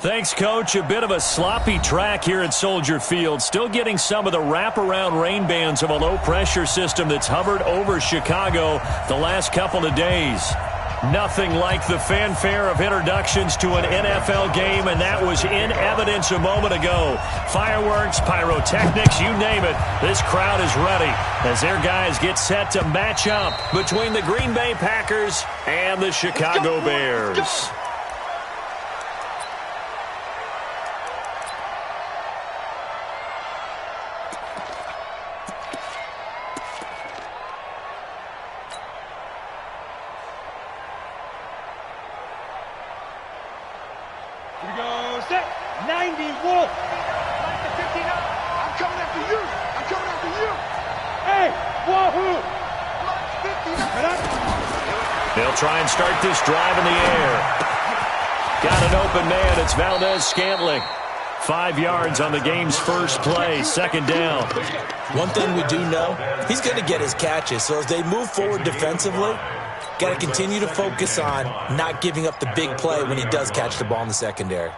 Thanks, Coach. A bit of a sloppy track here at Soldier Field. Still getting some of the wraparound rain bands of a low-pressure system that's hovered over Chicago the last couple of days. Nothing like the fanfare of introductions to an NFL game, and that was in evidence a moment ago. Fireworks, pyrotechnics, you name it. This crowd is ready as their guys get set to match up between the Green Bay Packers and the Chicago Bears. Here we go, set, 90, Wolf. Like the 59. I'm coming after you. I'm coming after you. Hey, wahoo. Like 59. They'll try and start this drive in the air. Got an open man. It's Valdez-Scantling. 5 yards on the game's first play. Second down. One thing we do know, he's going to get his catches. So as they move forward defensively, got to continue to focus on not giving up the big play when he does catch the ball in the secondary.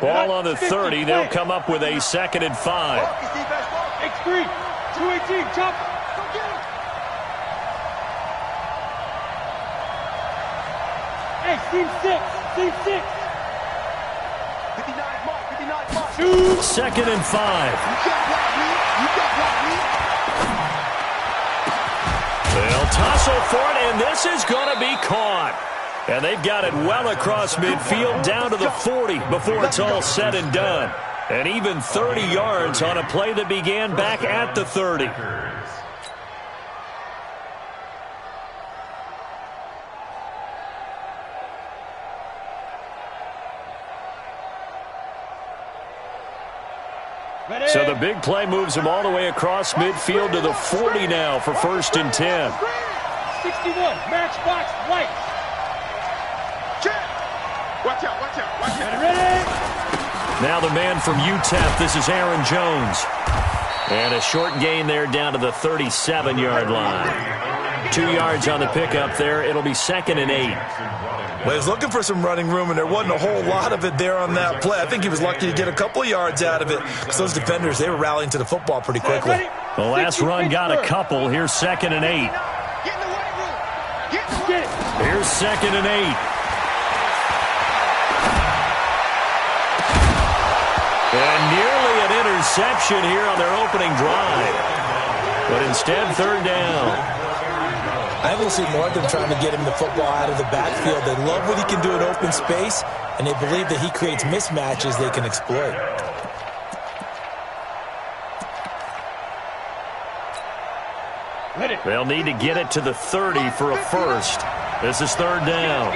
Ball on the 30. They'll come up with a 2nd and 5. X3, 218, chop. Go get him. Hey, team 6. 59 mark, 59 mark. Shoot. 2nd and 5. You can't block me. You can't block me. They'll tussle for it, and this is going to be caught. And they've got it well across midfield down to the 40 before it's all said and done. And even 30 yards on a play that began back at the 30. So the big play moves them all the way across midfield to the 40 now for 1st and 10. 61, matchbox, white. Watch out, watch out, watch out. Ready? Now the man from UTEP, this is Aaron Jones. And a short gain there down to the 37-yard line. 2 yards on the pickup there. It'll be 2nd and 8. Well, he was looking for some running room, and there wasn't a whole lot of it there on that play. I think he was lucky to get a couple of yards out of it because those defenders, they were rallying to the football pretty quickly. The last run got a couple. Here's 2nd and 8. Get in the weight room. Get it. Here's 2nd and 8. And nearly an interception here on their opening drive. But instead, 3rd down. I will see more of them trying to get him the football out of the backfield. They love what he can do in open space, and they believe that he creates mismatches they can exploit. They'll need to get it to the 30 for a first. This is 3rd down.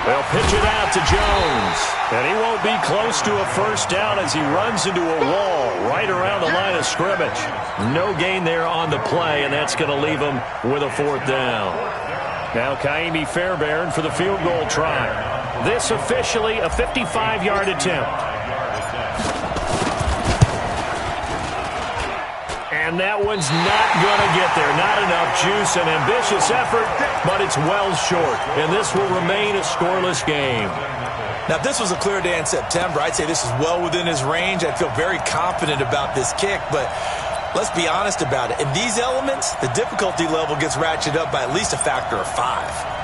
They'll pitch it out to Jones. And he won't be close to a first down as he runs into a wall right around the line of scrimmage. No gain there on the play, and that's going to leave him with a 4th down. Now Kaimi Fairbairn for the field goal try. This officially a 55-yard attempt. And that one's not going to get there. Not enough juice. An ambitious effort, but it's well short. And this will remain a scoreless game. Now, if this was a clear day in September, I'd say this is well within his range. I'd feel very confident about this kick, but let's be honest about it. In these elements, the difficulty level gets ratcheted up by at least a factor of 5.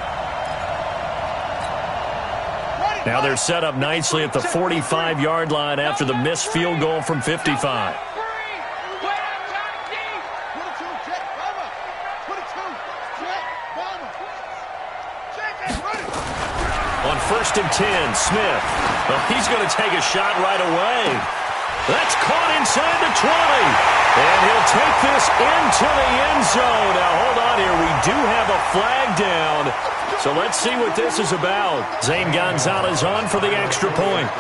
Now they're set up nicely at the 45-yard line after the missed field goal from 55. On 1st and 10, Smith. Well, he's going to take a shot right away. That's caught inside the 20. And he'll take this into the end zone. Now, hold on here. We do have a flag down. So let's see what this is about. Zane Gonzalez on for the extra point.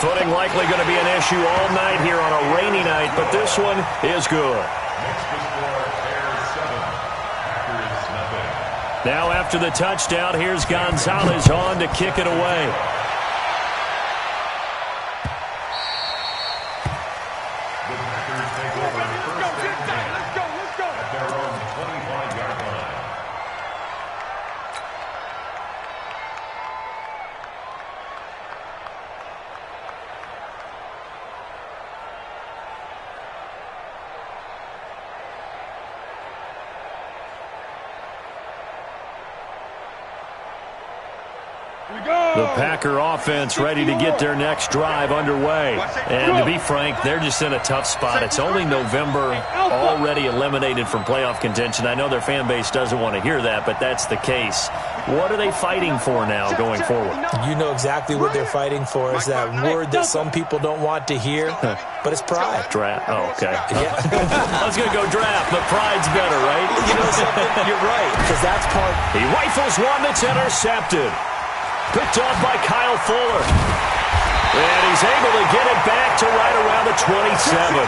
Footing likely going to be an issue all night here on a rainy night, but this one is good. Now after the touchdown, here's Gonzalez on to kick it away. The Packer offense ready to get their next drive underway. And to be frank, they're just in a tough spot. It's only November, already eliminated from playoff contention. I know their fan base doesn't want to hear that, but that's the case. What are they fighting for now going forward? You know exactly what they're fighting for. Is that word that some people don't want to hear, but it's pride. Draft. Oh, okay. Yeah. I was going to go draft, but pride's better, right? You know something? You're right, because that's part. He rifles one that's intercepted. Picked off by Kyle Fuller. And he's able to get it back to right around the 27.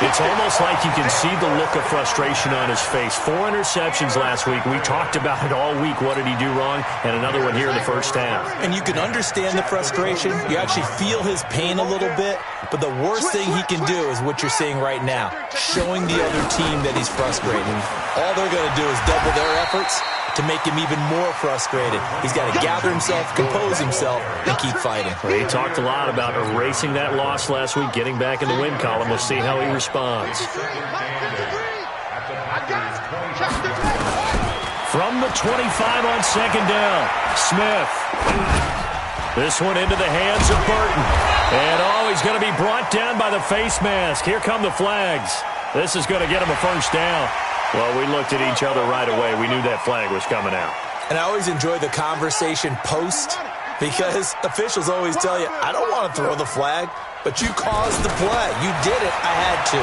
It's almost like you can see the look of frustration on his face. 4 interceptions last week. We talked about it all week. What did he do wrong? And another one here in the first half. And you can understand the frustration. You actually feel his pain a little bit. But the worst thing he can do is what you're seeing right now, showing the other team that he's frustrated. All they're going to do is double their efforts to make him even more frustrated. He's got to gather himself, compose himself, and keep fighting. Well, he talked a lot about erasing that loss last week, getting back in the win column. We'll see how he responds. From the 25 on second down, Smith. This one into the hands of Burton. And, he's going to be brought down by the face mask. Here come the flags. This is going to get him a first down. Well, we looked at each other right away. We knew that flag was coming out. And I always enjoy the conversation post because officials always tell you, I don't want to throw the flag, but you caused the play. You did it. I had to.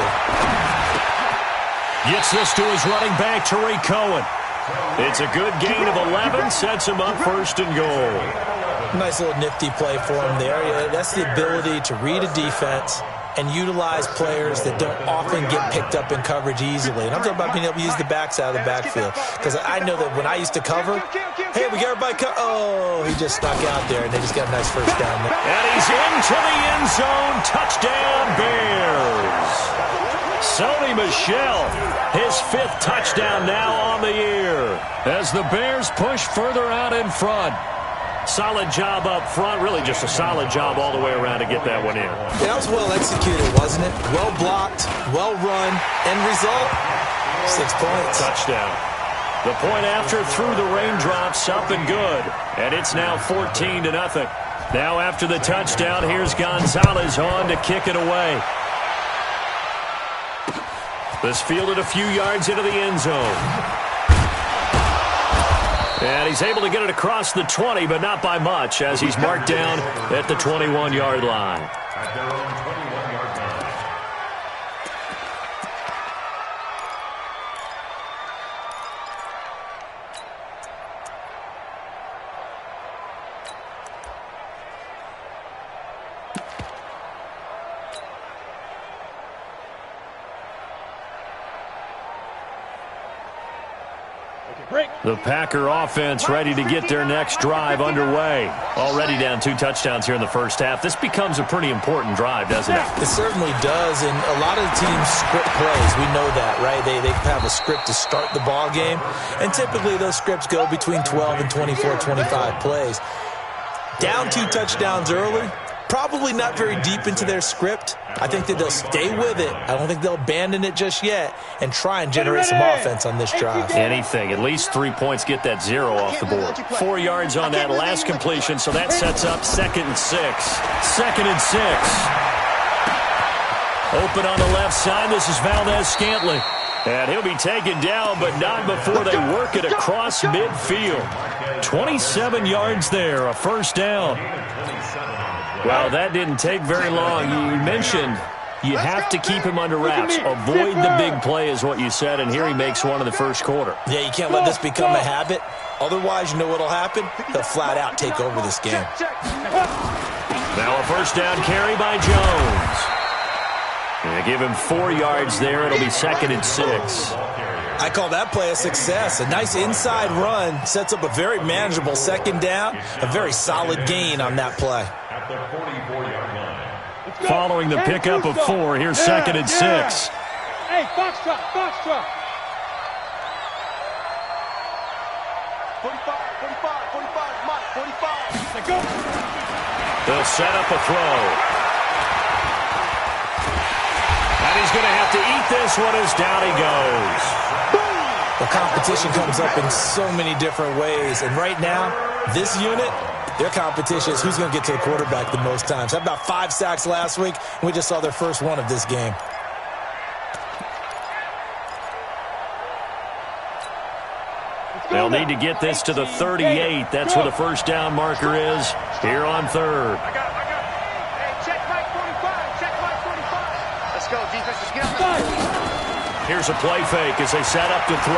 Gets this to his running back, Tariq Cohen. It's a good gain of 11, sets him up first and goal. Nice little nifty play for him there. Yeah, that's the ability to read a defense and utilize players that don't often get picked up in coverage easily. And I'm talking about being able to use the backs out of the backfield. Because I know that when I used to cover, hey, we got everybody he just stuck out there, and they just got a nice first down there. And he's into the end zone. Touchdown, Bears. Sony Michel, his 5th touchdown now on the year. As the Bears push further out in front. Solid job up front. Really just a solid job all the way around to get that one in. That was well executed, wasn't it? Well blocked, well run. End result, 6 points. Touchdown. The point after through the raindrops, up and good. And it's now 14-0. Now after the touchdown, here's Gonzalez on to kick it away. This fielded a few yards into the end zone. And he's able to get it across the 20, but not by much, as he's marked down at the 21-yard line. At their own 21-yard line. The Packer offense ready to get their next drive underway. Already down 2 touchdowns here in the first half. This becomes a pretty important drive, doesn't it? It certainly does, and a lot of teams script plays. We know that, right? They have a script to start the ball game, and typically those scripts go between 12 and 24, 25 plays. Down 2 touchdowns early, probably not very deep into their script. I think that they'll stay with it. I don't think they'll abandon it just yet and try and generate some offense on this drive. Anything. At least 3 points, get that 0 off the board. 4 yards on that last completion, so that sets up 2nd and 6. 2nd and 6. Open on the left side. This is Valdez-Scantling. And he'll be taken down, but not before they work it across midfield. 27 yards there, a first down. Well, that didn't take very long. You mentioned you have to keep him under wraps. Avoid the big play is what you said, and here he makes one in the first quarter. Yeah, you can't let this become a habit. Otherwise, you know what will happen? He'll flat out take over this game. Now a first down carry by Jones. And give him 4 yards there. It'll be 2nd and 6. I I call that play a success. A nice inside run sets up a very manageable second down, a very solid gain on that play. At the 44-yard line. Following the pickup of 4, here's 2nd and 6. Hey, foxtrot, foxtrot. 45, 45, Mike, 45. Let's go. They'll set up a throw. And he's going to have to eat this one as down he goes. The competition comes up in so many different ways. And right now, this unit, their competition is who's going to get to the quarterback the most times. Had about 5 sacks last week, and we just saw their first one of this game. They'll need to get this to the 38. That's where the first down marker is here on 3rd. I got it. Hey, check Mike 45. Check Mike 45. Let's go, defense. Let's get on the Here's a play fake as they set up to throw.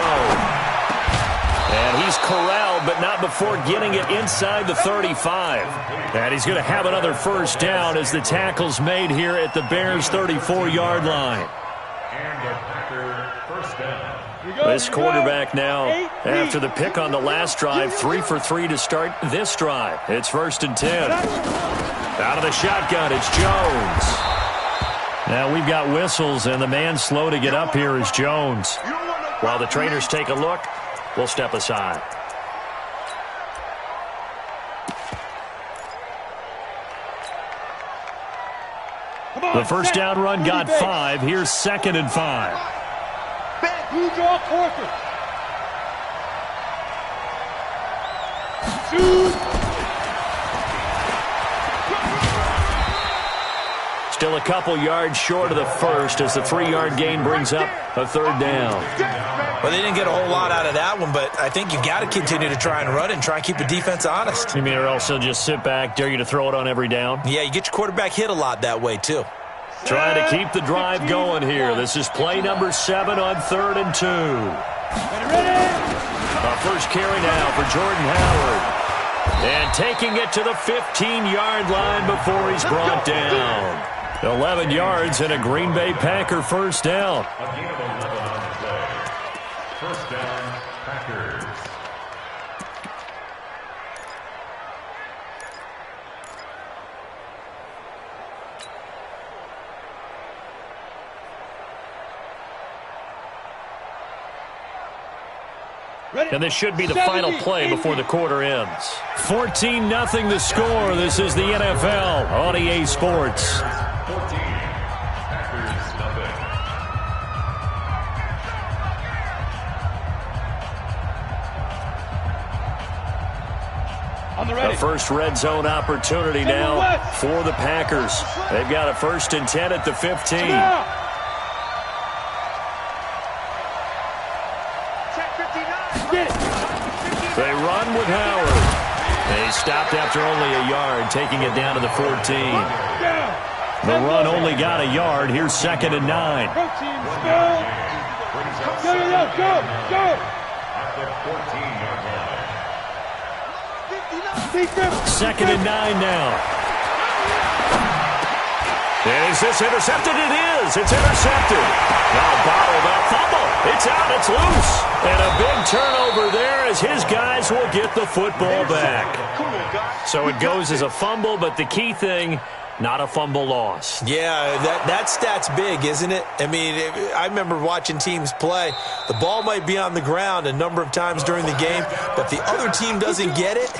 And he's corralled, but not before getting it inside the 35. And he's going to have another first down as the tackle's made here at the Bears' 34-yard line. And the Packer first down. This quarterback now, after the pick on the last drive, 3 for 3 to start this drive. It's 1st and 10. Out of the shotgun, it's Jones. Now we've got whistles, and the man slow to get up here is Jones. While the trainers take a look, we'll step aside. The first down run got 5. Here's 2nd and 5. Blue draw quarter. Shoot. Still a couple yards short of the first as the 3-yard gain brings up a 3rd down. Well, they didn't get a whole lot out of that one, but I think you got to continue to try and run and try and keep the defense honest. You mean or else they'll just sit back, dare you to throw it on every down? Yeah, you get your quarterback hit a lot that way, too. Trying to keep the drive going here. This is play number 7 on 3rd and 2. A first carry now for Jordan Howard. And taking it to the 15-yard line before he's brought down. 11 yards and a Green Bay Packer first down. Again, 11 on the play. First down, Packers. And this should be the final play before the quarter ends. 14-0 the score. This is the NFL on EA Sports. 14. Packers, nothing. On the ready. A first red zone opportunity now for the Packers. They've got a 1st and 10 at the 15. They run with Howard. They stopped after only a yard, taking it down to the 14. The run only got a yard. Here's 2nd and 9. Go, team, go! Go! At the 14-yard line. 2nd and 9 now. Is this intercepted? It is. It's intercepted. Now bottled up. Fumble. It's out. It's loose. And a big turnover there as his guys will get the football back. So it goes as a fumble, but the key thing, not a fumble loss. Yeah, that stat's big, isn't it? I mean, I remember watching teams play. The ball might be on the ground a number of times during the game, but the other team doesn't get it.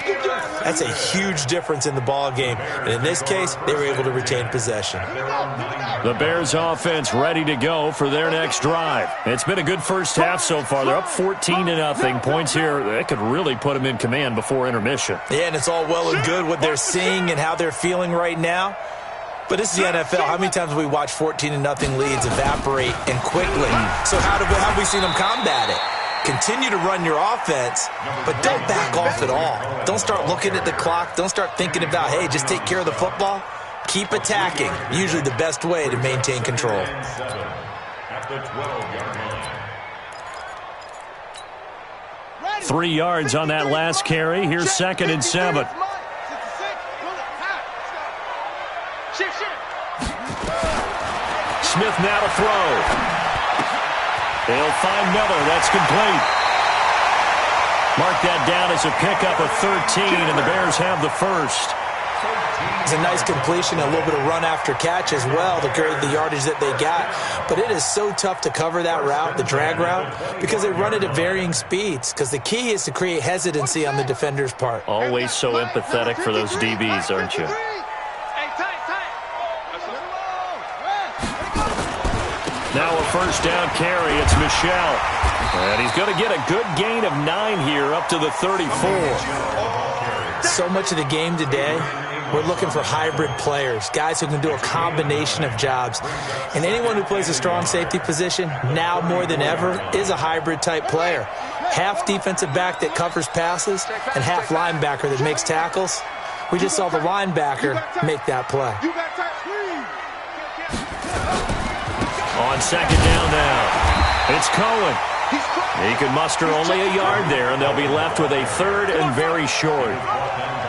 That's a huge difference in the ball game. And in this case, they were able to retain possession. The Bears offense ready to go for their next drive. It's been a good first half so far. They're up 14-0. Points here, they could really put them in command before intermission. Yeah, and it's all well and good what they're seeing and how they're feeling right now. But this is the NFL. How many times have we watched 14-0 leads evaporate and quickly? So how have we seen them combat it? Continue to run your offense, but don't back off at all. Don't start looking at the clock. Don't start thinking about, hey, just take care of the football. Keep attacking. Usually the best way to maintain control. At the 12-yard line. 3 yards on that last carry. Here's 2nd and 7. Smith now to throw. They'll find Miller. That's complete. Mark that down as a pickup of 13, and the Bears have the first. It's a nice completion, a little bit of run after catch as well to create the yardage that they got. But it is so tough to cover that route, the drag route, because they run it at varying speeds. Because the key is to create hesitancy on the defender's part. Always so empathetic for those DBs, aren't you? Now a first down carry. It's Michel. And he's going to get a good gain of 9 here up to the 34. So much of the game today, we're looking for hybrid players, guys who can do a combination of jobs. And anyone who plays a strong safety position, now more than ever, is a hybrid-type player. Half defensive back that covers passes and half linebacker that makes tackles. We just saw the linebacker make that play. On second down now, it's Cohen. He can muster only a yard there, and they'll be left with a third and very short.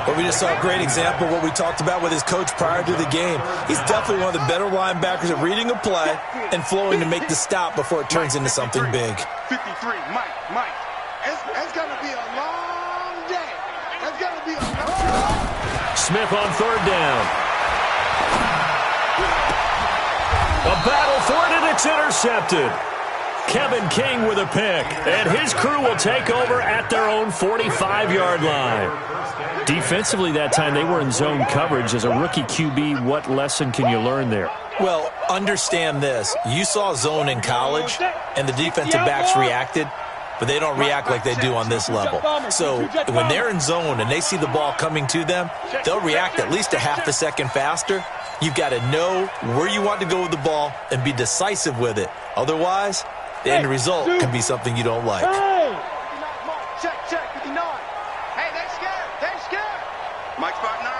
But we just saw a great example of what we talked about with his coach prior to the game. He's definitely one of the better linebackers at reading a play and flowing to make the stop before it turns into something big. 53, Mike. It's going to be a long day. It's going to be a long day. Smith on third down. A battle for it, and it's intercepted. Kevin King with a pick, and his crew will take over at their own 45-yard line. Defensively that time, they were in zone coverage. As a rookie QB, what lesson can you learn there? Well, understand this. You saw zone in college, and the defensive backs reacted, but they don't react like they do on this level. So when they're in zone and they see the ball coming to them, they'll react at least a half a second faster. You've got to know where you want to go with the ball and be decisive with it. Otherwise, the end result can be something you don't like. Check, 59. Hey, they're scared. Mike spot 9.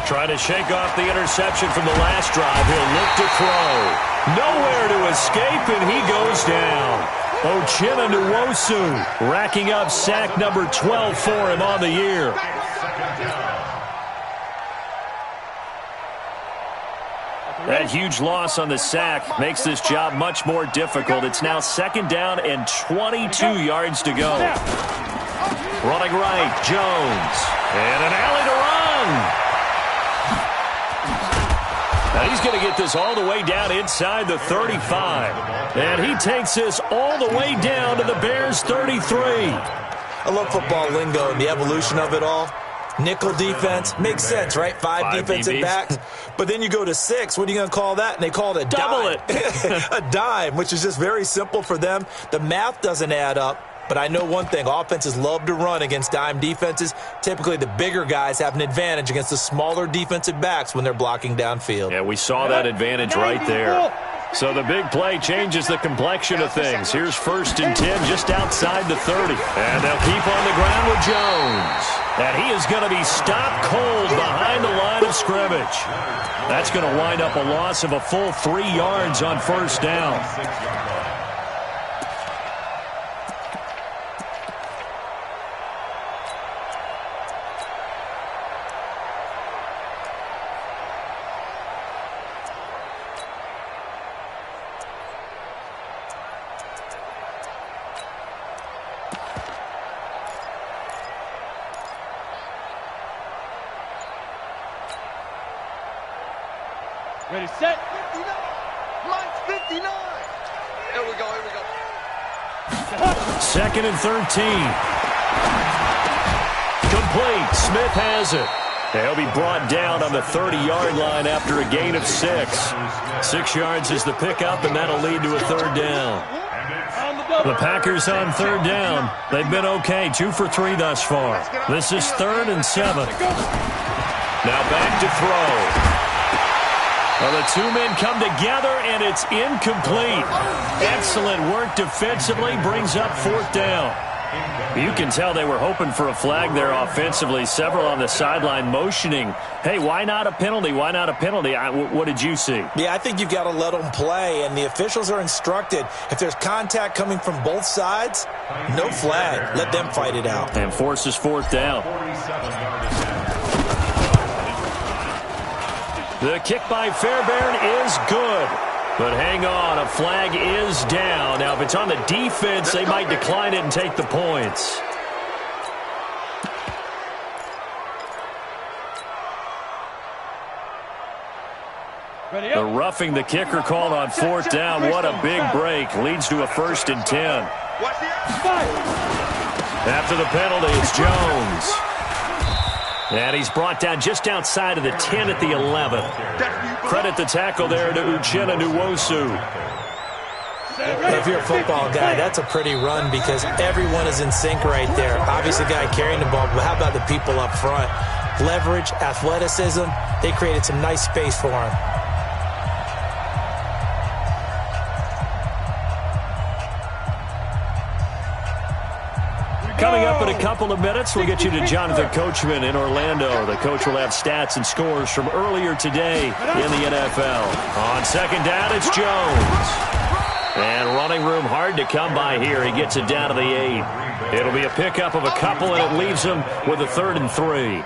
Trying to shake off the interception from the last drive. He'll look to throw. Nowhere to escape, and he goes down. Uchenna Nwosu racking up sack number 12 for him on the year. That huge loss on the sack makes this job much more difficult. It's now second down and 22 yards to go. Running right, Jones. And an alley to run. Now he's going to get this all the way down inside the 35. And he takes this all the way down to the Bears' 33. I love football lingo and the evolution of it all. Nickel defense makes sense, right? Five defensive DBs. backs. But then you go to 6. What are you going to call that? And they call it a Double dime. A dime, which is just very simple for them. The math doesn't add up. But I know one thing. Offenses love to run against dime defenses. Typically, the bigger guys have an advantage against the smaller defensive backs when they're blocking downfield. Yeah, we saw that advantage right there. So the big play changes the complexion of things. Here's first and 10 just outside the 30. And they'll keep on the ground with Jones. And he is going to be stopped cold behind the line of scrimmage. That's going to wind up a loss of a full 3 yards on first down. Ready, set. 59. Mike's 59. Here we go. Second and 13. Complete. Smith has it. They'll be brought down on the 30-yard line after a gain of 6. 6 yards is the pickup, and that'll lead to a third down. The Packers on third down. They've been okay, 2 for 3 thus far. This is 3rd and 7. Now back to throw. Well, the two men come together, and it's incomplete. Excellent work defensively, brings up 4th down. You can tell they were hoping for a flag there offensively. Several on the sideline motioning, hey, why not a penalty? Why not a penalty? What did you see? Yeah, I think you've got to let them play, and the officials are instructed. If there's contact coming from both sides, no flag. Let them fight it out. And forces 4th down. The kick by Fairbairn is good. But hang on, a flag is down. Now, if it's on the defense, they might decline it and take the points. The roughing the kicker called on 4th down. What a big break. Leads to a 1st and 10. After the penalty, it's Jones. And he's brought down just outside of the 10 at the 11. Credit the tackle there to Uchenna Nwosu. If you're a football guy, that's a pretty run because everyone is in sync right there. Obviously, the guy carrying the ball, but how about the people up front? Leverage, athleticism, they created some nice space for him. Coming up in a couple of minutes, we'll get you to Jonathan Coachman in Orlando. The coach will have stats and scores from earlier today in the NFL. On 2nd down, it's Jones. And running room hard to come by here. He gets it down to the 8. It'll be a pickup of a couple, and it leaves him with a 3rd and 3.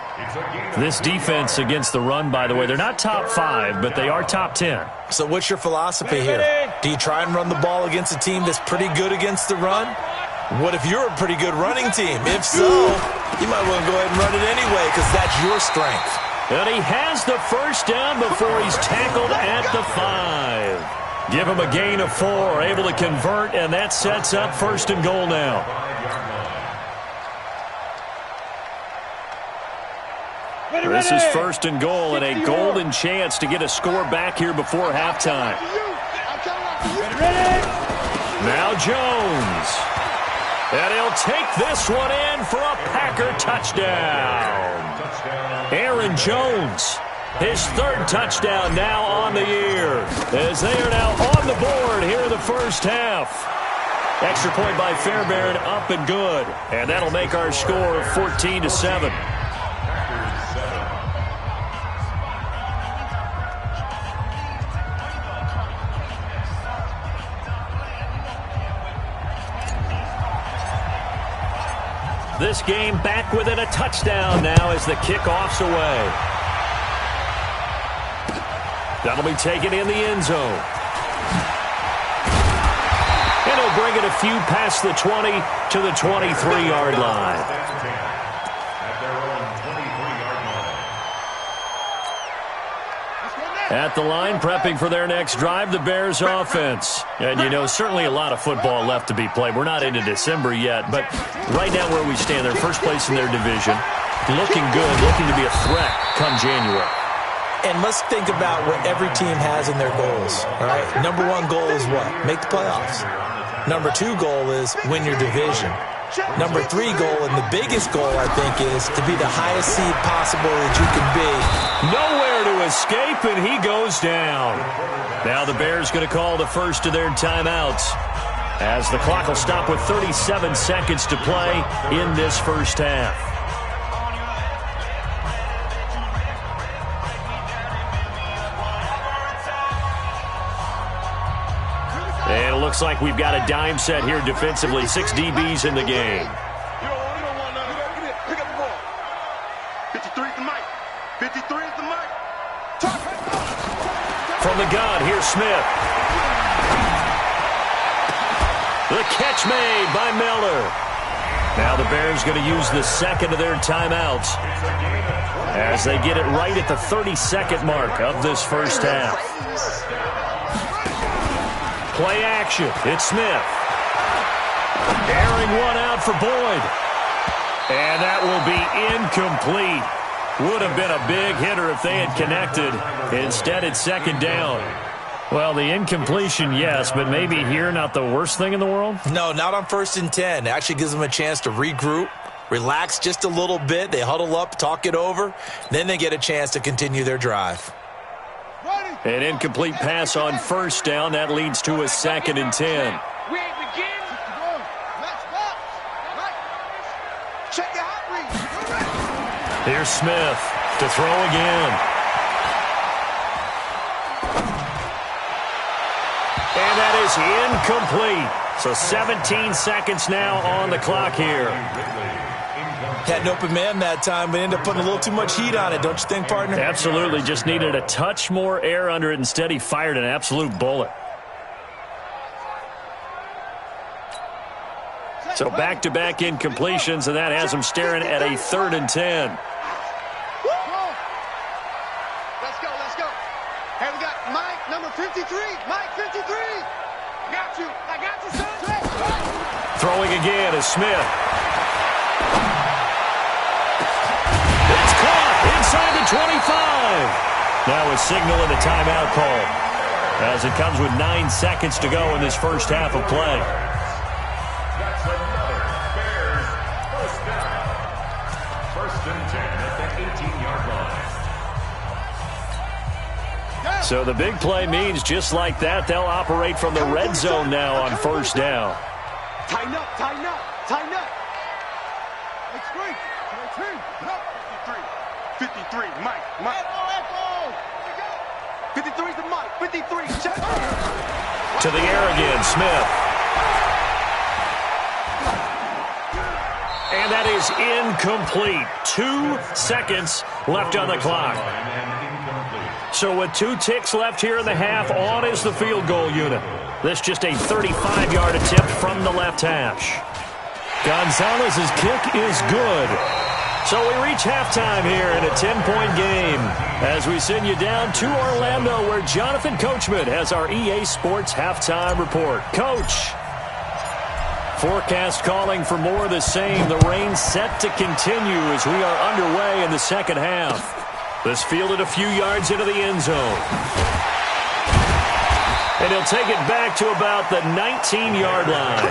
This defense against the run, by the way, they're not top 5, but they are top 10. So what's your philosophy here? Do you try and run the ball against a team that's pretty good against the run? What if you're a pretty good running team? If so, you might want to go ahead and run it anyway because that's your strength. And he has the 1st down before he's tackled at the 5. Give him a gain of 4, able to convert, and that sets up 1st and goal now. This is 1st and goal and a golden chance to get a score back here before halftime. Now Jones. And he'll take this one in for a Packer touchdown. Aaron Jones, his 3rd touchdown now on the year, as they are now on the board here in the 1st half. Extra point by Fairbairn, up and good. And that'll make our score 14-7. This game back within a touchdown now as the kickoff's away. That'll be taken in the end zone. And he'll bring it a few past the 20 to the 23-yard line. At the line, prepping for their next drive, the Bears offense. And, you know, certainly a lot of football left to be played. We're not into December yet, but right now where we stand, they're first place in their division. Looking good, looking to be a threat come January. And let's think about what every team has in their goals, all right? Number 1 goal is what? Make the playoffs. Number 2 goal is win your division. Number 3 goal, and the biggest goal, I think, is to be the highest seed possible that you can be. Nowhere to escape, and he goes down. Now the Bears going to call the first of their timeouts as the clock will stop with 37 seconds to play in this 1st half. And it looks like we've got a dime set here defensively. 6 DBs in the game. You don't want none. Pick up the ball. 53 is the mic. 53 is the mic. From the gun, here's Smith. The catch made by Miller. Now the Bears going to use the 2nd of their timeouts as they get it right at the 32nd mark of this 1st half. Play action. It's Smith. Airing one out for Boyd. And that will be incomplete. Would have been a big hitter if they had connected. Instead, it's 2nd down. Well, the incompletion, yes, but maybe here not the worst thing in the world? No, not on 1st and 10. It actually gives them a chance to regroup, relax just a little bit. They huddle up, talk it over. Then they get a chance to continue their drive. An incomplete pass on 1st down. That leads to a 2nd and 10. Here's Smith to throw again. And that is incomplete. So 17 seconds now on the clock here. Had an open man that time, but ended up putting a little too much heat on it, don't you think, partner? Absolutely. Just needed a touch more air under it. Instead, he fired an absolute bullet. So back-to-back incompletions, and that has them staring at a 3rd and 10. Let's go, let's go. Hey, we got Mike, number 53. Mike, 53. I got you, son. Throwing again is Smith. It's caught inside the 25. Now a signal and a timeout call, as it comes with 9 seconds to go in this first half of play. That's another Bears first down. 1st and 10 at the 18-yard line. So the big play means just like that, they'll operate from the red zone now on 1st down. Tighten up, tighten up, tighten up. It's great. Get up. 53, Mike. 53's the Mike. 53, check. To the air again, Smith. And that is incomplete. 2 seconds left on the clock. So with 2 ticks left here in the half, on is the field goal unit. This just a 35-yard attempt from the left hash. Gonzalez's kick is good. So we reach halftime here in a 10-point game as we send you down to Orlando, where Jonathan Coachman has our EA Sports halftime report. Coach. Forecast calling for more of the same. The rain set to continue as we are underway in the second half. This fielded a few yards into the end zone. And he'll take it back to about the 19-yard line.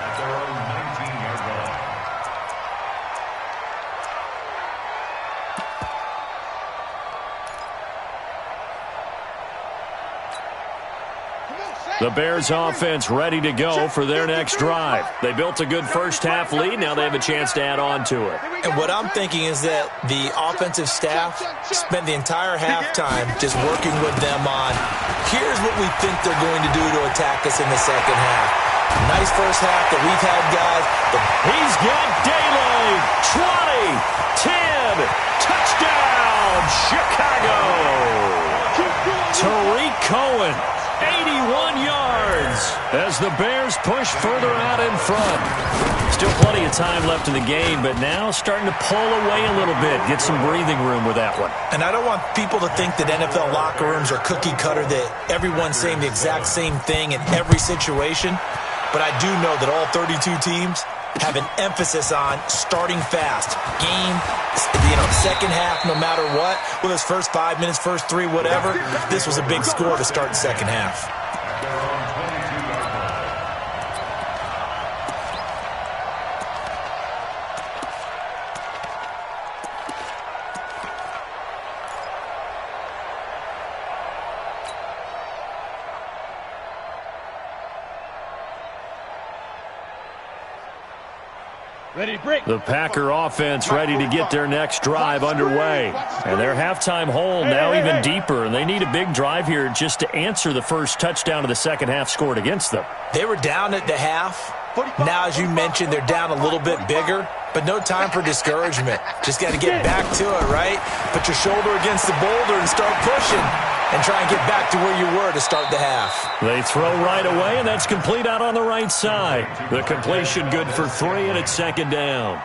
At their own 19-yard line. The Bears offense ready to go for their next drive. They built a good first half lead. Now they have a chance to add on to it. And what I'm thinking is that the offensive staff spent the entire halftime just working with them on, here's what we think they're going to do to attack us in the second half. Nice first half that we've had, guys. He's got daylight. 20, 10, touchdown, Chicago. Tariq Cohen. 81 yards as the Bears push further out in front. Still plenty of time left in the game, but now starting to pull away a little bit. Get some breathing room with that one. And I don't want people to think that NFL locker rooms are cookie cutter, that everyone's saying the exact same thing in every situation. But I do know that all 32 teams have an emphasis on starting fast. Second half, no matter what, whether it's first 5 minutes, first 3, whatever, this was a big score to start the second half. The Packer offense ready to get their next drive underway. And their halftime hole now even deeper, and they need a big drive here just to answer the first touchdown of the second half scored against them. They were down at the half. Now, as you mentioned, they're down a little bit bigger, but no time for discouragement. Just got to get back to it, right? Put your shoulder against the boulder and start pushing. And try and get back to where you were to start the half. They throw right away, and that's complete out on the right side. The completion good for 3, and it's second down.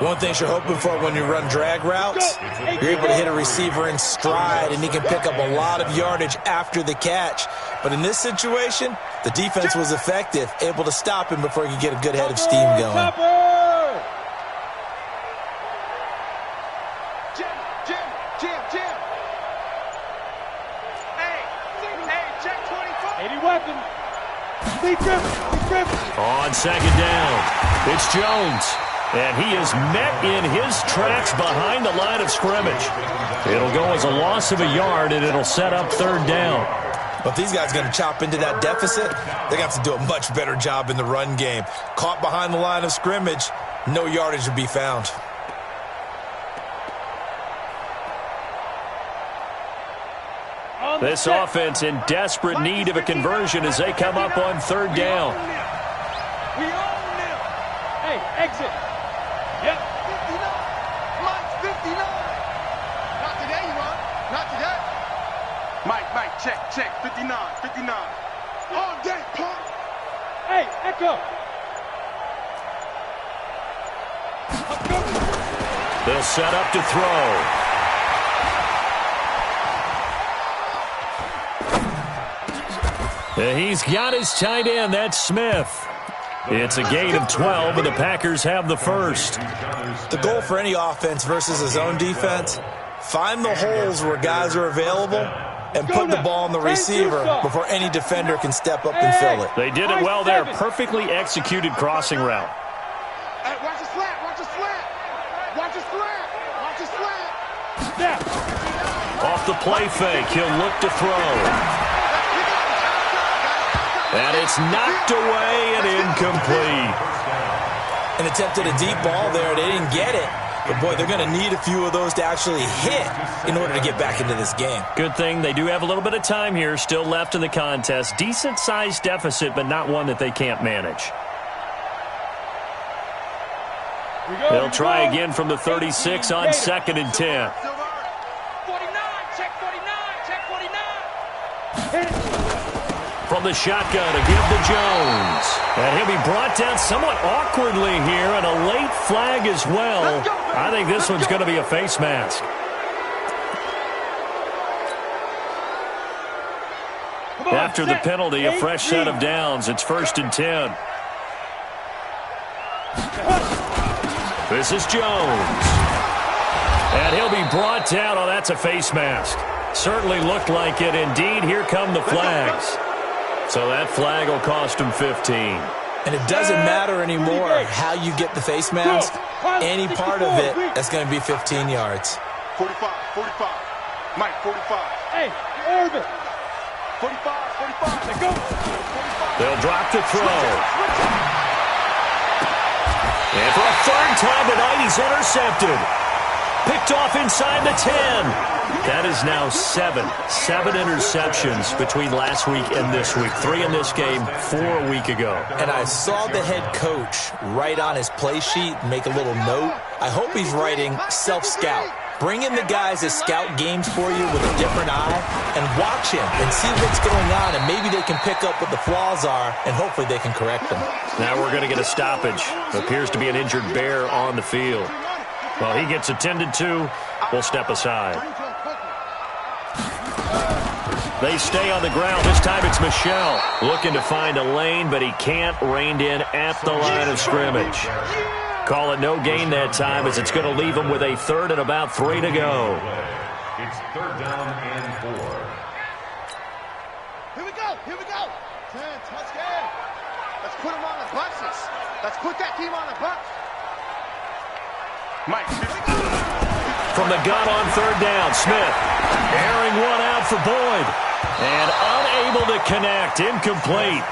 One thing you're hoping for when you run drag routes, you're able to hit a receiver in stride, and he can pick up a lot of yardage after the catch. But in this situation, the defense was effective, able to stop him before he could get a good head of steam going. On second down, it's Jones. And he is met in his tracks behind the line of scrimmage. It'll go as a loss of a yard, and it'll set up third down. But if these guys are going to chop into that deficit, they're going to have to do a much better job in the run game. Caught behind the line of scrimmage, no yardage to be found. This offense in desperate need of a conversion as they come up on third down. We own them. Hey, exit. Yep. 59. Mike, 59. Not today, you want? Not today. Mike, check. 59. All day, punk. Hey, Echo. They'll set up to throw. He's got his tight end. That's Smith. It's a gain of 12, and the Packers have the first. The goal for any offense versus a zone defense, find the holes where guys are available and put the ball on the receiver before any defender can step up and fill it. They did it well there. Perfectly executed crossing route. Hey, watch the slant, watch the slant. Watch the slant, watch the slant. Snap. Off the play fake, he'll look to throw. And it's knocked away and incomplete. An attempt at a deep ball there. They didn't get it. But, boy, they're going to need a few of those to actually hit in order to get back into this game. Good thing they do have a little bit of time here still left in the contest. Decent-sized deficit, but not one that they can't manage. They'll try again from the 36 on 2nd and 10. 49, check 49, check 49. From the shotgun to give to Jones. And he'll be brought down somewhat awkwardly here, and a late flag as well. I think this one's going to be a face mask. After the penalty, a fresh set of downs. It's 1st and 10. This is Jones. And he'll be brought down. Oh, that's a face mask. Certainly looked like it. Indeed, here come the flags. So that flag will cost him 15. And it doesn't matter anymore how you get the face mask. Any part of it, that's going to be 15 yards. 45, 45. Mike, 45. Hey, Urban. 45, 45. Let's go. They'll drop the throw. And for a 3rd time tonight, he's intercepted. Picked off inside the 10. That is now 7 interceptions between last week and this week. 3 in this game, 4 a week ago. And I saw the head coach write on his play sheet, make a little note. I hope he's writing self-scout. Bring in the guys that scout games for you with a different eye and watch him and see what's going on, and maybe they can pick up what the flaws are, and hopefully they can correct them. Now we're going to get a stoppage. Appears to be an injured Bear on the field. Well, he gets attended to. We'll step aside. They stay on the ground. This time it's Michel looking to find a lane, but he can't. Reined in at the line of scrimmage. Call it no gain that time, as it's going to leave him with a 3rd and about 3 to go. It's 3rd down and 4. Here we go, here we go. 10, let's get. Let's put him on the buses. Let's put that team on the bus. Mike. From the gun on 3rd down, Smith airing one out for Boyd. And unable to connect, incomplete.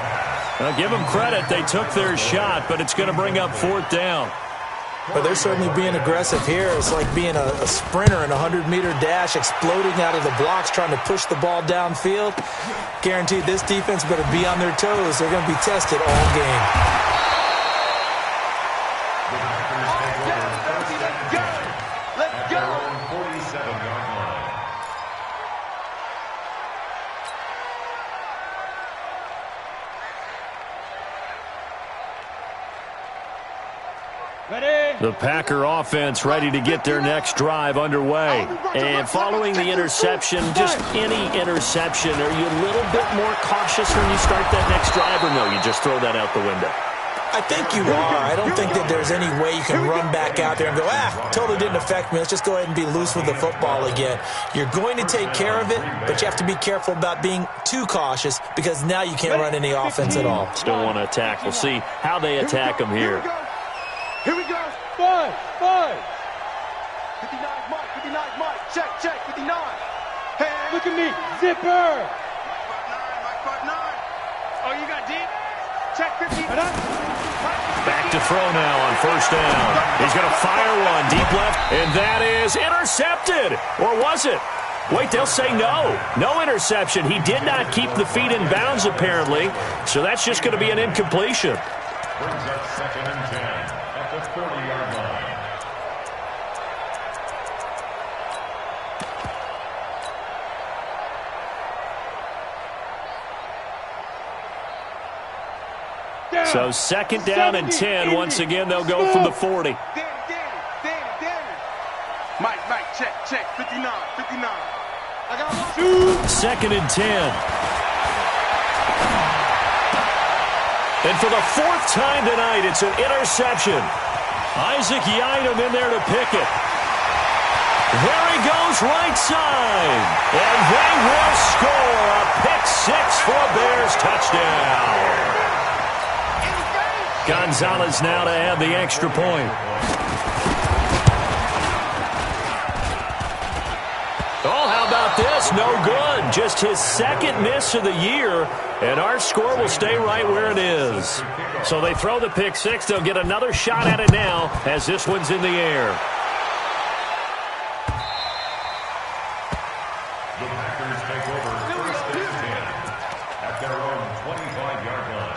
Now give them credit, they took their shot, but it's going to bring up 4th down. But they're certainly being aggressive here. It's like being a sprinter in a 100-meter dash, exploding out of the blocks, trying to push the ball downfield. Guaranteed this defense better be on their toes. They're going to be tested all game. The Packer offense ready to get their next drive underway. And following the interception, just any interception, are you a little bit more cautious when you start that next drive, or no, you just throw that out the window? I think you are. I don't think that there's any way you can run back out there and go, totally didn't affect me. Let's just go ahead and be loose with the football again. You're going to take care of it, but you have to be careful about being too cautious, because now you can't run any offense at all. Still want to attack. We'll see how they attack them here. Here we go. 5. 59 Mike, 59 Mike. Check, 59. Hey, look at me. Zipper. 59, Mike, 59. Oh, you got deep? Check 50. Back to throw now on 1st down. He's going to fire one deep left, and that is intercepted. Or was it? Wait, they'll say no. No interception. He did not keep the feet in bounds, apparently. So that's just going to be an incompletion. Brings up 2nd and 10 at the 30-yard line. So second down and 10. Once again, they'll go from the 40. Mike, check. 59. I got one. Second and 10. And for the fourth time tonight, it's an interception. Isaac Yiadom in there to pick it. There he goes, right side. And they will score a pick-6 for a Bears touchdown. Gonzalez now to add the extra point. Oh, how about this? No good. Just his second miss of the year, and our score will stay right where it is. So they throw the pick-6. They'll get another shot at it now as this one's in the air. The Packers take over first and 10 at their own 25-yard line.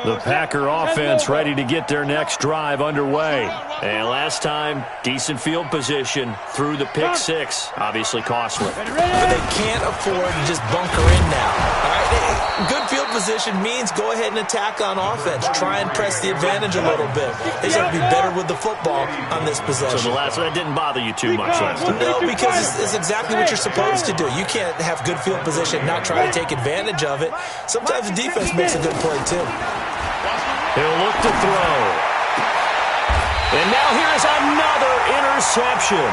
The Packer offense ready to get their next drive underway. And last time, decent field position through the pick-6. Obviously costly. But they can't afford to just bunker in now. All right? Good field position means go ahead and attack on offense. Try and press the advantage a little bit. They just have to be better with the football on this possession. So the last one, that didn't bother you too much last time? No, because it's exactly what you're supposed to do. You can't have good field position and not try to take advantage of it. Sometimes the defense makes a good play, too. He'll look to throw. And now here's another interception.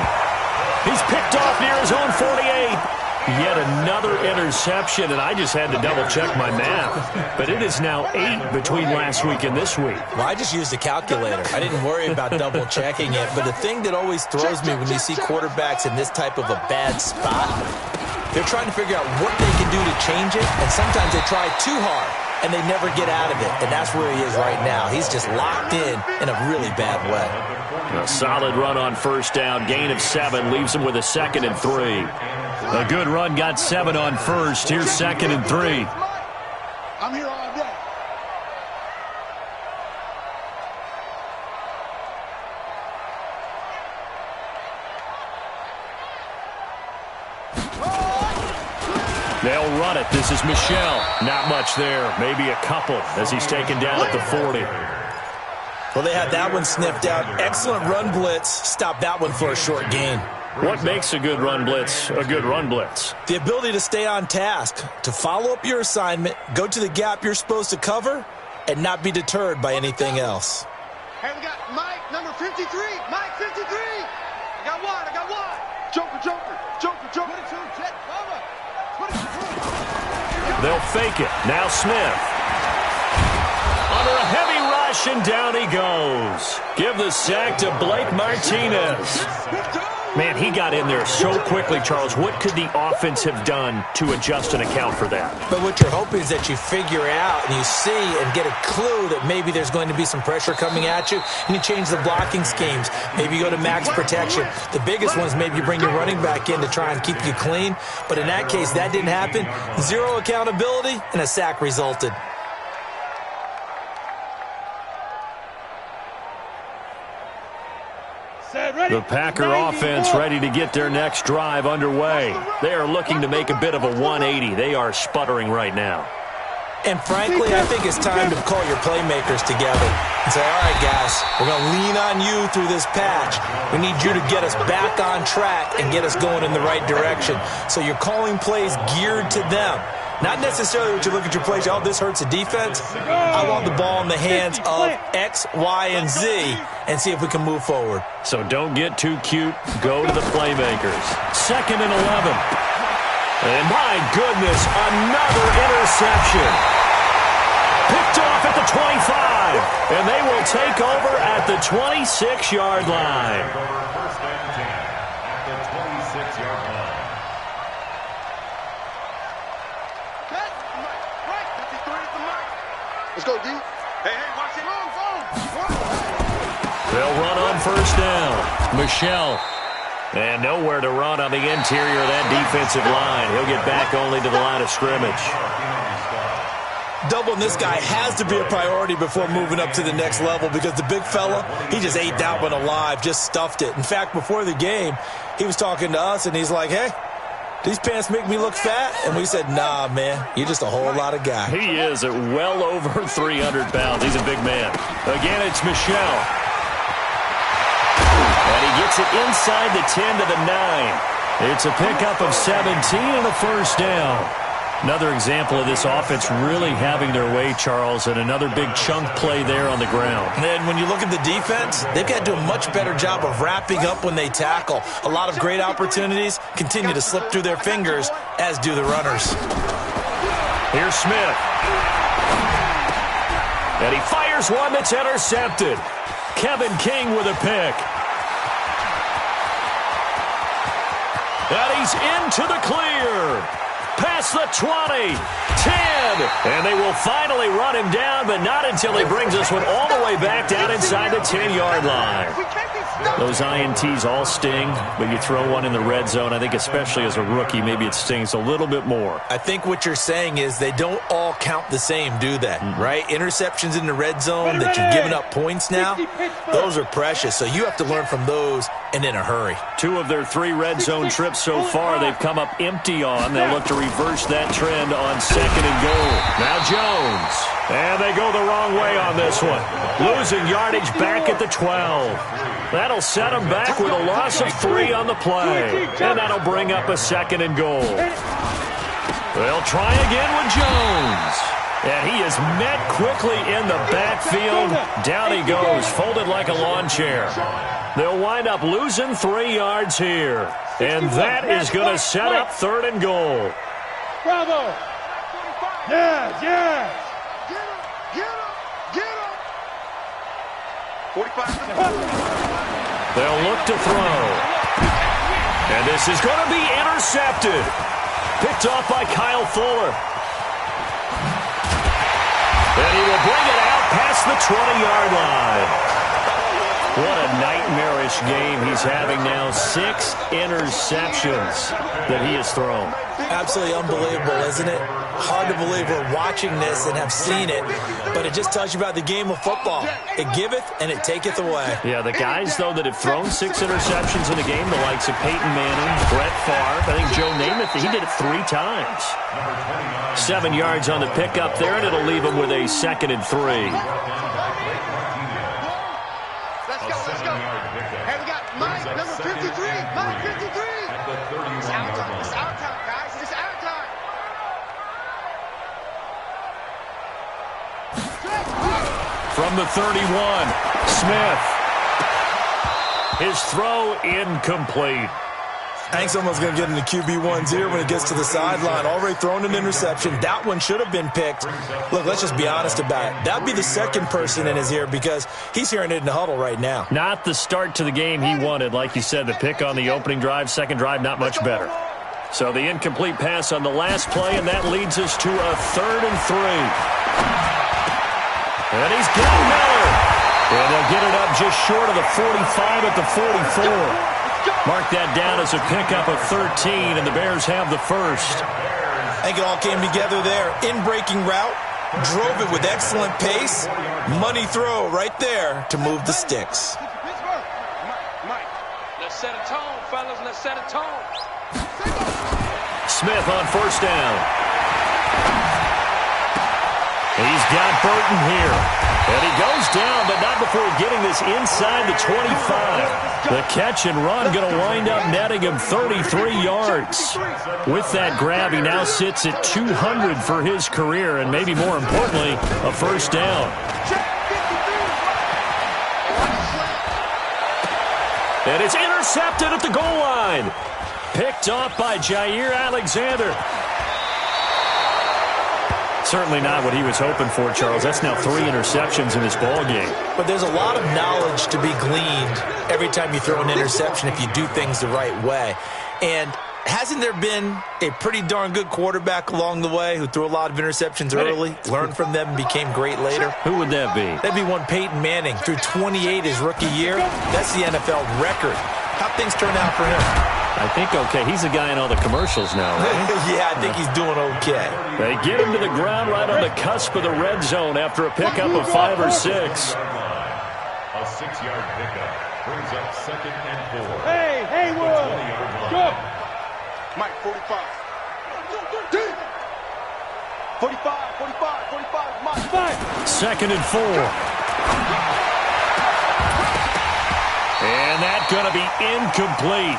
He's picked off near his own 48. Yet another interception, and I just had to double-check my math. But it is now 8 between last week and this week. Well, I just used a calculator. I didn't worry about double-checking it. But the thing that always throws me when you see quarterbacks in this type of a bad spot, they're trying to figure out what they can do to change it, and sometimes they try too hard, and they never get out of it. And that's where he is right now. He's just locked in a really bad way. A solid run on first down. Gain of 7 leaves him with a 2nd and 3. A good run got 7 on first. Here's 2nd and 3. I'm here all day. They'll run it. This is Michel. Not much there. Maybe a couple as he's taken down at the 40. Well, they had that one sniffed out. Excellent run blitz. Stop that one for a short gain. What makes a good run blitz a good run blitz? The ability to stay on task, to follow up your assignment, go to the gap you're supposed to cover, and not be deterred by anything else. Hey, we got Mike, number 53. Mike, 53. I got one. Joker. 22, jet, cover. 22. They'll fake it. Now Smith. Under a heavy rush, and down he goes. Give the sack to Blake Martinez. Man, he got in there so quickly, Charles. What could the offense have done to adjust and account for that? But what you're hoping is that you figure out and you see and get a clue that maybe there's going to be some pressure coming at you, and you change the blocking schemes. Maybe you go to max protection. The biggest one is maybe you bring your running back in to try and keep you clean. But in that case, that didn't happen. Zero accountability, and a sack resulted. The Packer offense ready to get their next drive underway. They are looking to make a bit of a 180. They are sputtering right now. And frankly, I think it's time to call your playmakers together and say, all right, guys, we're going to lean on you through this patch. We need you to get us back on track and get us going in the right direction. So you're calling plays geared to them. Not necessarily what you look at your plays, oh, this hurts the defense. I want the ball in the hands of X, Y, and Z and see if we can move forward. So don't get too cute. Go to the playmakers. 2nd and 11. And my goodness, another interception. Picked off at the 25. And they will take over at the 26-yard line. First and 10 at the 26-yard line. Let's go, D. Hey, watch it. They'll run on first down. Michel. And nowhere to run on the interior of that defensive line. He'll get back only to the line of scrimmage. Doubling this guy has to be a priority before moving up to the next level because the big fella, he just ate that one alive, just stuffed it. In fact, before the game, he was talking to us, and he's like, hey, these pants make me look fat? And we said, nah, man, you're just a whole lot of guy. He is at well over 300 pounds. He's a big man. Again, it's Michel. And he gets it inside the 10 to the 9. It's a pickup of 17 and a first down. Another example of this offense really having their way, Charles, and another big chunk play there on the ground. And when you look at the defense, they've got to do a much better job of wrapping up when they tackle. A lot of great opportunities continue to slip through their fingers, as do the runners. Here's Smith. And he fires one that's intercepted. Kevin King with a pick. And he's into the clear. Past the 20, 10, and they will finally run him down, but not until he brings this one all the way back down inside the 10-yard line. Those INTs all sting, but you throw one in the red zone, I think especially as a rookie, maybe it stings a little bit more. I think what you're saying is they don't all count the same, do they? Right? Interceptions in the red zone that you're giving up points now, those are precious, so you have to learn from those and in a hurry. 2 of their 3 red zone trips so far, they've come up empty on. They'll look to reverse that trend on 2nd and goal. Now Jones. And they go the wrong way on this one. Losing yardage back at the 12. That'll set them back with a loss of 3 on the play. And that'll bring up a 2nd and goal. They'll try again with Jones. And he is met quickly in the backfield. Down he goes, folded like a lawn chair. They'll wind up losing 3 yards here. And that is going to set up 3rd and goal. Bravo! Yes, yes! Get him! Get him! 45. They'll look to throw. And this is going to be intercepted. Picked off by Kyle Fuller. And he will bring it out past the 20-yard line. What a nightmarish game he's having now. 6 interceptions that he has thrown. Absolutely unbelievable, isn't it? Hard to believe we're watching this and have seen it, but it just tells you about the game of football. It giveth and it taketh away. Yeah, the guys, though, that have thrown 6 interceptions in a game, the likes of Peyton Manning, Brett Favre, I think Joe Namath, he did it 3 times. 7 yards on the pickup there, and it'll leave him with a 2nd and 3. Let's go. Hey, we got Mike, number 53. Mike, 53. It's our time. It's our time, guys. It's our time. From the 31, Smith. His throw incomplete. Hank's almost going to get into QB1s here when it gets to the sideline. Already thrown an interception. That one should have been picked. Look, let's just be honest about it. That would be the 2nd person in his ear because he's hearing it in the huddle right now. Not the start to the game he wanted. Like you said, the pick on the opening drive, 2nd drive, not much better. So the incomplete pass on the last play, and that leads us to a 3rd and 3. And he's got Miller. And they'll get it up just short of the 45 at the 44. Mark that down as a pickup of 13, and the Bears have the first. I think it all came together there. In-breaking route, drove it with excellent pace. Money throw right there to move the sticks. Mike, let's set a tone, fellas. Let's set a tone. Smith on 1st down. He's got Burton here. And he goes down, but not before getting this inside the 25. The catch and run going to wind up netting him 33 yards. With that grab, he now sits at 200 for his career, and maybe more importantly, a 1st down. And it's intercepted at the goal line. Picked off by Jair Alexander. Certainly not what he was hoping for, Charles. That's now 3 interceptions in this ball game. But there's a lot of knowledge to be gleaned every time you throw an interception if you do things the right way. And hasn't there been a pretty darn good quarterback along the way who threw a lot of interceptions early, learned from them, and became great later? Who would that be? That'd be one Peyton Manning. Threw 28 his rookie year. That's the NFL record. How'd things turn out for him? I think okay. He's the guy in all the commercials now, right? Yeah, I think he's doing okay. They get him to the ground right on the cusp of the red zone after a pickup of 5 or 6. A 6-yard pickup brings up 2nd and 4. Hey, Haywood, go. Mike, 45. 45, Mike. 2nd and 4. And that's going to be incomplete.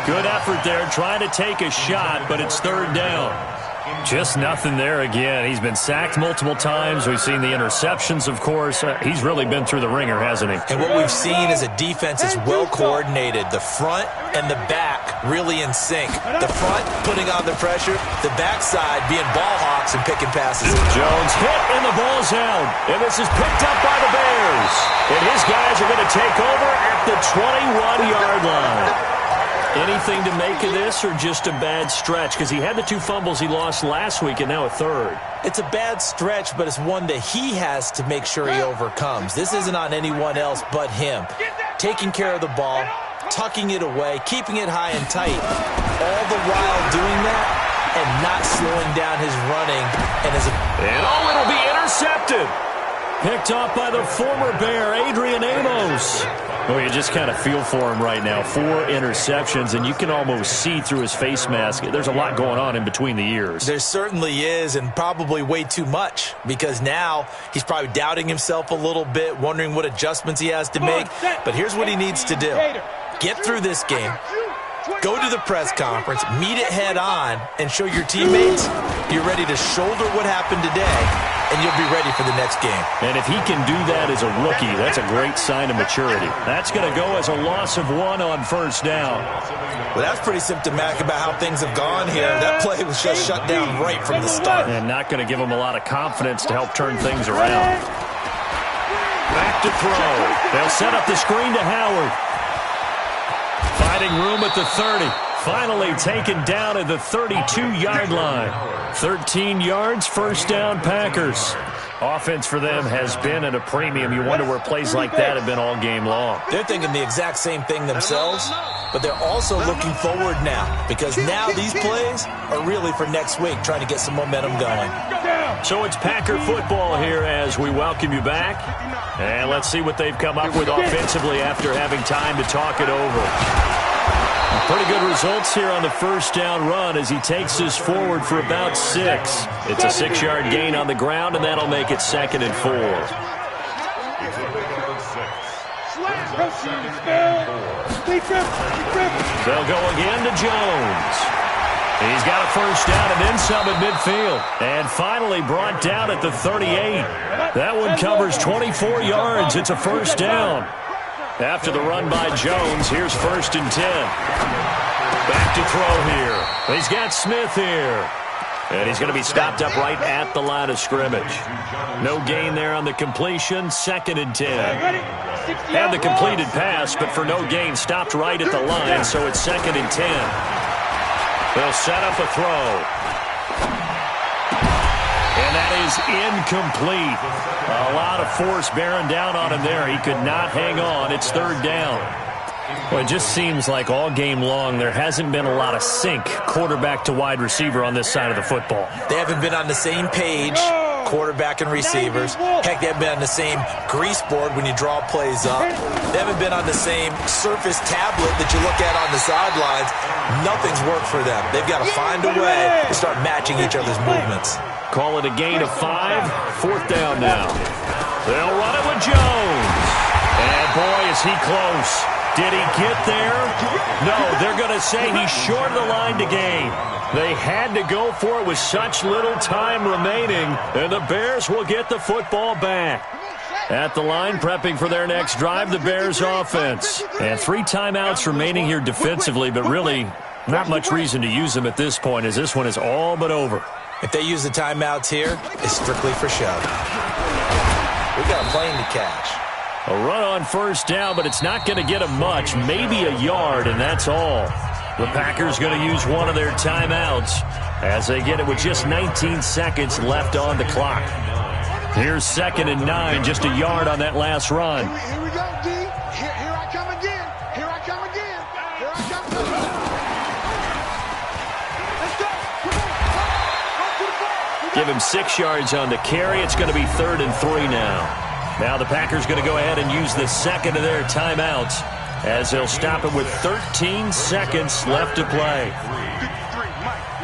Good effort there, trying to take a shot, but it's 3rd down. Just nothing there again. He's been sacked multiple times. We've seen the interceptions, of course. He's really been through the ringer, hasn't he? And what we've seen is a defense that's well coordinated. The front and the back really in sync. The front putting on the pressure, the backside being ball hawks and picking passes. Jones hit and the ball's out. And this is picked up by the Bears. And his guys are going to take over at the 21-yard line. Anything to make of this or just a bad stretch? Because he had the 2 fumbles he lost last week and now a 3rd. It's a bad stretch, but it's one that he has to make sure he overcomes. This isn't on anyone else but him. Taking care of the ball, tucking it away, keeping it high and tight, all the while doing that and not slowing down his running. And it'll be intercepted. Picked off by the former Bear, Adrian Amos. Well, you just kind of feel for him right now. 4 interceptions, and you can almost see through his face mask. There's a lot going on in between the ears. There certainly is, and probably way too much, because now he's probably doubting himself a little bit, wondering what adjustments he has to make. But here's what he needs to do. Get through this game. Go to the press conference, meet it head on, and show your teammates you're ready to shoulder what happened today, and you'll be ready for the next game. And if he can do that as a rookie, that's a great sign of maturity. That's going to go as a loss of 1 on 1st down. Well, that's pretty symptomatic about how things have gone here. That play was just shut down right from the start. And not going to give him a lot of confidence to help turn things around. Back to throw. They'll set up the screen to Howard. Finding room at the 30. Finally taken down at the 32-yard line. 13 yards, 1st down Packers. Offense for them has been at a premium. You wonder where plays like that have been all game long. They're thinking the exact same thing themselves, but they're also looking forward now, because now these plays are really for next week, trying to get some momentum going. So it's Packer football here as we welcome you back. And let's see what they've come up with offensively after having time to talk it over. Pretty good results here on the 1st down run as he takes this forward for about 6. It's a 6-yard gain on the ground, and that'll make it 2nd and 4. They'll go again to Jones. He's got a 1st down and then some at midfield. And finally brought down at the 38. That one covers 24 yards. It's a 1st down. After the run by Jones, here's 1st and 10. Back to throw here. He's got Smith here. And he's going to be stopped up right at the line of scrimmage. No gain there on the completion. 2nd and 10. Had the completed pass, but for no gain, stopped right at the line, so it's 2nd and 10. They'll set up a throw. And that is incomplete. A lot of force bearing down on him there. He could not hang on. It's 3rd down. Well, it just seems like all game long there hasn't been a lot of sync quarterback to wide receiver on this side of the football. They haven't been on the same page, quarterback and receivers. Heck, they haven't been on the same grease board when you draw plays up. They haven't been on the same surface tablet that you look at on the sidelines. Nothing's worked for them. They've got to find a way to start matching each other's movements. Call it a gain of 5. 4th down now. They'll run it with Jones. And boy, is he close. Did he get there? No, they're going to say he's short of the line to gain. They had to go for it with such little time remaining, and the Bears will get the football back. At the line, prepping for their next drive, the Bears offense. And 3 timeouts remaining here defensively, but really not much reason to use them at this point as this one is all but over. If they use the timeouts here, it's strictly for show. We've got a plane to catch. A run on 1st down, but it's not going to get them much. Maybe a yard, and that's all. The Packers going to use one of their timeouts as they get it with just 19 seconds left on the clock. Here's 2nd and 9, just a yard on that last run. Here we go, D. Here I come again. Here I come again. Here I come again. Let's go. Give him 6 yards on the carry. It's going to be 3rd and 3 now. Now the Packers going to go ahead and use the 2nd of their timeouts as they'll stop it with 13 seconds left to play. 53,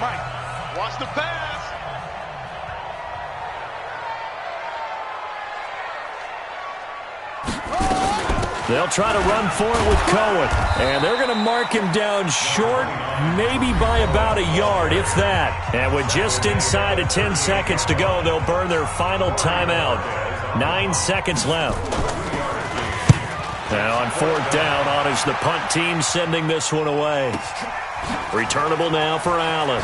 Mike, watch the pass. They'll try to run for it with Cohen. And they're going to mark him down short, maybe by about a yard, if that. And with just inside of 10 seconds to go, they'll burn their final timeout. 9 seconds left. Now on fourth down, on is the punt team sending this one away. Returnable now for Allen.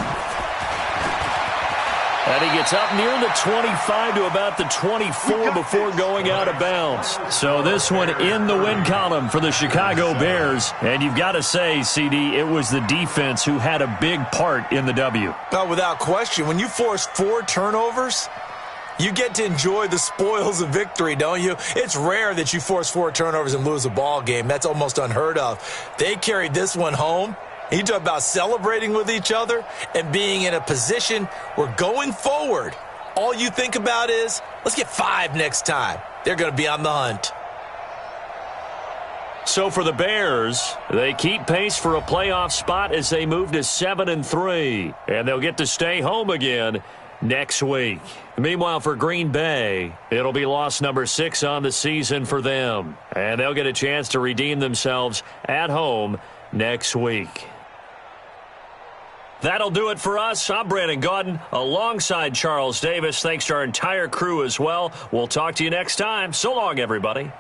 And he gets up near the 25 to about the 24 before going out of bounds. So this one in the win column for the Chicago Bears. And you've got to say, CD, it was the defense who had a big part in the W. Without question, when you force 4 turnovers, you get to enjoy the spoils of victory, don't you? It's rare that you force 4 turnovers and lose a ball game. That's almost unheard of. They carried this one home. You talk about celebrating with each other and being in a position where going forward, all you think about is, let's get 5 next time. They're going to be on the hunt. So for the Bears, they keep pace for a playoff spot as they move to 7-3. And they'll get to stay home again next week. Meanwhile, for Green Bay, it'll be loss number 6 on the season for them. And they'll get a chance to redeem themselves at home next week. That'll do it for us. I'm Brandon Gaudin alongside Charles Davis. Thanks to our entire crew as well. We'll talk to you next time. So long, everybody.